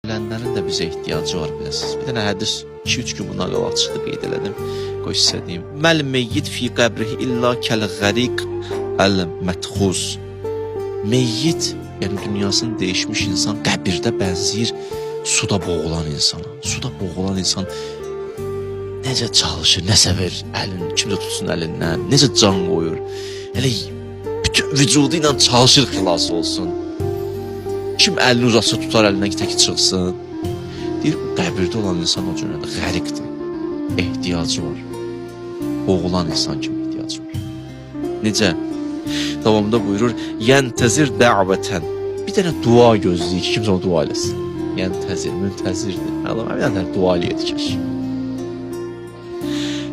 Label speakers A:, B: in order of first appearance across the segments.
A: Ölənlərin də bizə ehtiyacı var biləsiniz. Bir dənə hədis 2-3 gün bundan qabaq çıxdı, qeyd elədim. Qoy sizə deyim. Məl meyyit fi qəbrihi illa kəl-qəriq əl-mətxuz. Meyyit, yəni dünyasını dəyişmiş insan qəbirdə bənzəyir suda boğulan insana. Suda boğulan insan necə çalışır, nəsə verir əlini, kimsə tutsun əlindən, necə can qoyur. Elə bütün vücudu ilə çalışır xilas olsun. Kim əlini uzatsa tutar əlindən ki, təki çıxsın. Deyir, qəbirdə olan insan o cürədə qəriqdir. Ehtiyacı var. Boğulan insan kimi ehtiyacı var. Necə? Davamında buyurur, yəntəzir dəvətən. Bir dənə dua gözləyir ki, kimsə o dua eləsin. Yəntəzir, müntəzirdir. Allah, bir dənə dua eləyədi kəş.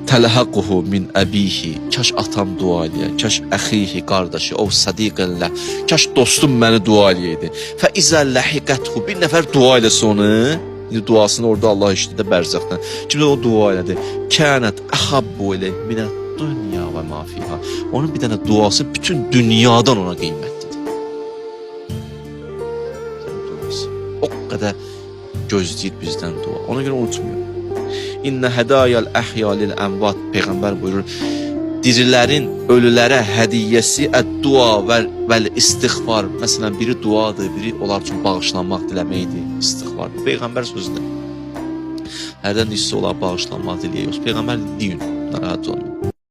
A: Tələhəquhu min əbihi. Kaş atam dua eləyər. Kaş əxihi, qardaşı, o sadiqəllə. Kaş dostum məni dua eləyəydi. Fə izə ləhiqəthu. Bir nəfər dua eləsə onu. Duasını orada Allah işlədə bərzəxdən. Kimsə o dua elədi. Kənət əxabbu ilə minət dünya və mafiha. Onun bir dənə duası bütün dünyadan ona qiymətlidir. O qədər gözləyir bizdən dua. Ona görə unutmuyor. İnnə hədayəl əhyalil ənvat. Peyğəmbər buyurur, dirilərin ölülərə hədiyyəsi əd-dua vəl-istiğfar. Məsələn, biri duadır, biri onlar üçün bağışlanmaq diləməkdir, istiğfar. Peyğəmbər sözüdür. Hərdən hissi olar bağışlanmaq diləyək. Peyğəmbər deyin, narahat olmayın.